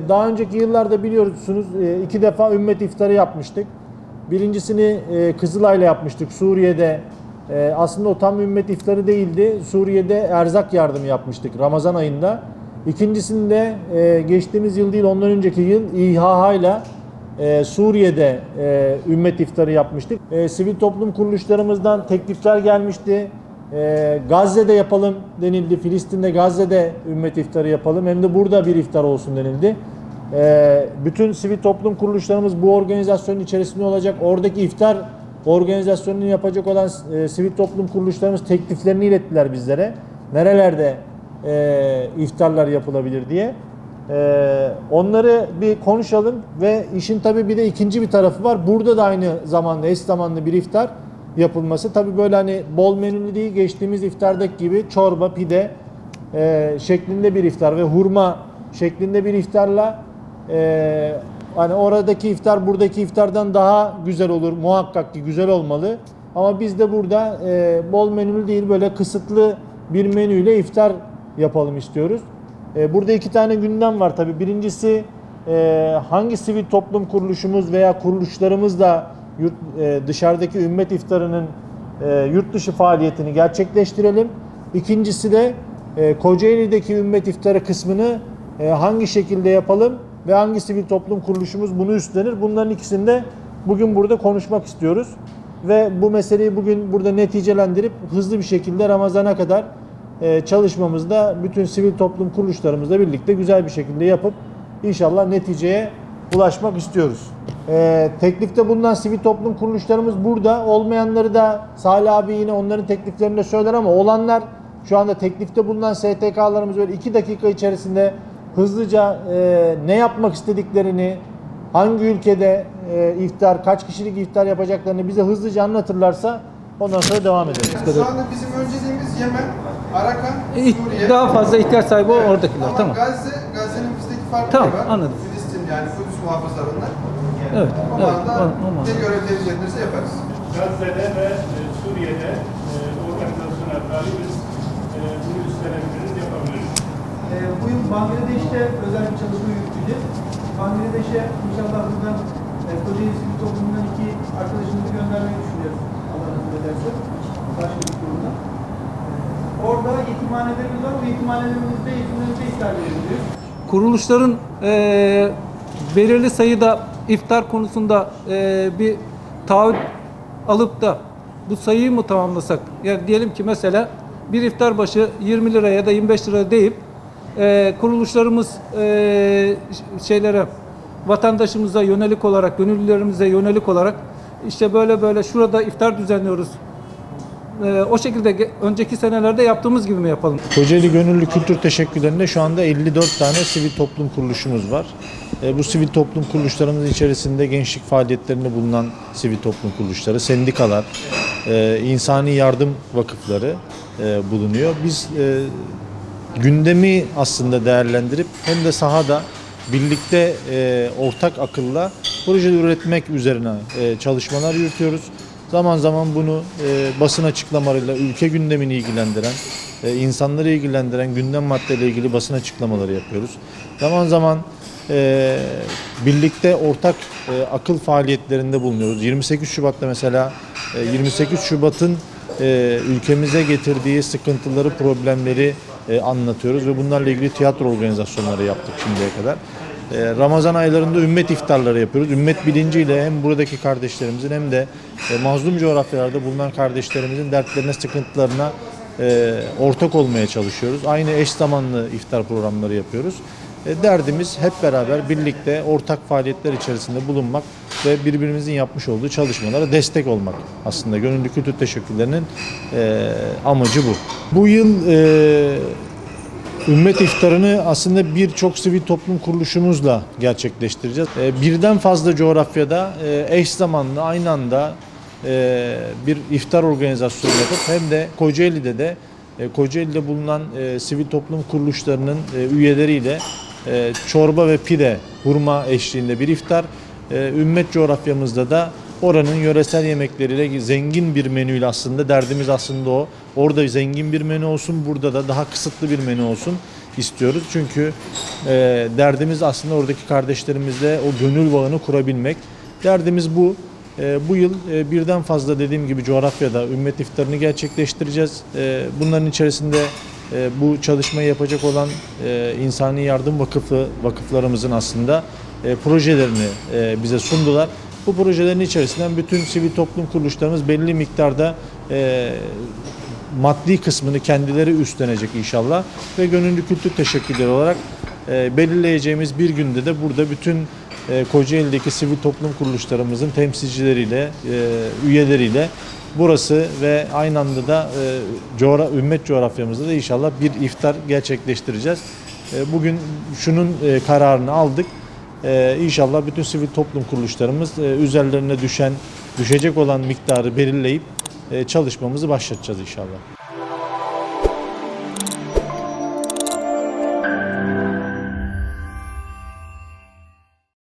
Daha önceki yıllarda biliyorsunuz iki defa ümmet iftarı yapmıştık. Birincisini Kızılay'la yapmıştık Suriye'de. Aslında o tam ümmet iftarı değildi. Suriye'de erzak yardımı yapmıştık Ramazan ayında. İkincisinde geçtiğimiz yıl değil ondan önceki yıl İHH'yla Suriye'de ümmet iftarı yapmıştık. Sivil toplum kuruluşlarımızdan teklifler gelmişti. Gazze'de yapalım denildi. Filistin'de, Gazze'de ümmet iftarı yapalım. Hem de burada bir iftar olsun denildi. Bütün sivil toplum kuruluşlarımız bu organizasyonun içerisinde olacak. Oradaki iftar organizasyonunu yapacak olan sivil toplum kuruluşlarımız tekliflerini ilettiler bizlere. Nerelerde iftarlar yapılabilir diye. Onları bir konuşalım ve işin tabii bir de ikinci bir tarafı var. Burada da aynı zamanda eş zamanlı bir iftar yapılması. Tabii böyle hani bol menülü değil, geçtiğimiz iftardaki gibi çorba, pide şeklinde bir iftar ve hurma şeklinde bir iftarla hani oradaki iftar buradaki iftardan daha güzel olur. Muhakkak ki güzel olmalı. Ama biz de burada bol menülü değil böyle kısıtlı bir menüyle iftar yapalım istiyoruz. Burada iki tane gündem var tabii. Birincisi hangi sivil toplum kuruluşumuz veya kuruluşlarımızla dışarıdaki ümmet iftarının yurt dışı faaliyetini gerçekleştirelim. İkincisi de Kocaeli'deki ümmet iftarı kısmını hangi şekilde yapalım ve hangi sivil toplum kuruluşumuz bunu üstlenir? Bunların ikisini de bugün burada konuşmak istiyoruz. Ve bu meseleyi bugün burada neticelendirip hızlı bir şekilde Ramazan'a kadar çalışmamızda bütün sivil toplum kuruluşlarımızla birlikte güzel bir şekilde yapıp inşallah neticeye ulaşmak istiyoruz. Teklifte bulunan sivil toplum kuruluşlarımız burada. Olmayanları da Salih abi yine onların tekliflerini de söyler ama olanlar şu anda teklifte bulunan STK'larımız böyle 2 dakika içerisinde hızlıca ne yapmak istediklerini, hangi ülkede iftar, kaç kişilik iftar yapacaklarını bize hızlıca anlatırlarsa ondan sonra devam edelim. Şu anda bizim önceliğimiz Yemen, Arakan, Suriye. Daha fazla ihtiyaç sahibi oradakiler. Ama Tamam. Gazze'nin bizdeki farkı Tamam, var. anladım. Filistin yani Kudüs muhafızlarından. Evet. O Evet. anda Olmaz. ne görev vereceklerse yaparız. Gazze'de ve Suriye'de organizasyonel talibimiz bunu üstlenebiliriz, yapabiliriz. Bu yıl Bangladeş'te özel bir çalışma yürüteceğiz. Bangladeş'e inşallah buradan Kocaeli Sivil Toplumundan 2 arkadaşımızı göndermeyi düşünüyoruz. Allah nasip ederse. Başka bir kurumdan. Orada yetimhanelerimiz var. Bu yetimhanelerimizde eğitimlerimize iptal ediliyor. Kuruluşların belirli sayıda iftar konusunda bir taahhüt alıp da bu sayıyı mı tamamlasak? Yani diyelim ki mesela bir iftar başı 20 lira ya da 25 lira deyip kuruluşlarımız vatandaşımıza yönelik olarak, gönüllülerimize yönelik olarak işte böyle şurada iftar düzenliyoruz. O şekilde önceki senelerde yaptığımız gibi mi yapalım? Kocaeli Gönüllü Kültür Teşekkürlerinde şu anda 54 tane sivil toplum kuruluşumuz var. Bu sivil toplum kuruluşlarımız içerisinde gençlik faaliyetlerinde bulunan sivil toplum kuruluşları, sendikalar, insani yardım vakıfları bulunuyor. Biz gündemi aslında değerlendirip hem de sahada birlikte ortak akılla proje üretmek üzerine çalışmalar yürütüyoruz. Zaman zaman bunu basın açıklamalarıyla ülke gündemini ilgilendiren, insanları ilgilendiren gündem maddeyle ilgili basın açıklamaları yapıyoruz. Zaman zaman birlikte ortak akıl faaliyetlerinde bulunuyoruz. 28 Şubat'ta mesela 28 Şubat'ın ülkemize getirdiği sıkıntıları, problemleri anlatıyoruz ve bunlarla ilgili tiyatro organizasyonları yaptık şimdiye kadar. Ramazan aylarında ümmet iftarları yapıyoruz. Ümmet bilinciyle hem buradaki kardeşlerimizin hem de mazlum coğrafyalarda bulunan kardeşlerimizin dertlerine, sıkıntılarına ortak olmaya çalışıyoruz. Aynı eş zamanlı iftar programları yapıyoruz. Derdimiz hep beraber birlikte ortak faaliyetler içerisinde bulunmak ve birbirimizin yapmış olduğu çalışmalara destek olmak. Aslında Gönüllü Kültür Teşekkürlerinin amacı bu. Bu yıl Ümmet iftarını aslında birçok sivil toplum kuruluşumuzla gerçekleştireceğiz. Birden fazla coğrafyada eş zamanlı aynı anda bir iftar organizasyonu yapıp hem de Kocaeli'de bulunan sivil toplum kuruluşlarının üyeleriyle çorba ve pide, hurma eşliğinde bir iftar. Ümmet coğrafyamızda da oranın yöresel yemekleriyle zengin bir menüyle aslında derdimiz aslında o. Orada zengin bir menü olsun, burada da daha kısıtlı bir menü olsun. istiyoruz. Çünkü derdimiz aslında oradaki kardeşlerimizle o gönül bağını kurabilmek. Derdimiz bu. Bu yıl birden fazla dediğim gibi coğrafyada ümmet iftarını gerçekleştireceğiz. Bunların içerisinde bu çalışmayı yapacak olan İnsani Yardım vakıflarımızın aslında projelerini bize sundular. Bu projelerin içerisinden bütün sivil toplum kuruluşlarımız belli miktarda maddi kısmını kendileri üstlenecek inşallah ve gönüllü kültür teşekkürleri olarak belirleyeceğimiz bir günde de burada bütün Kocaeli'deki sivil toplum kuruluşlarımızın temsilcileriyle, üyeleriyle burası ve aynı anda da ümmet coğrafyamızda da inşallah bir iftar gerçekleştireceğiz. Bugün şunun kararını aldık. İnşallah bütün sivil toplum kuruluşlarımız üzerlerine düşecek olan miktarı belirleyip çalışmamızı başlatacağız inşallah.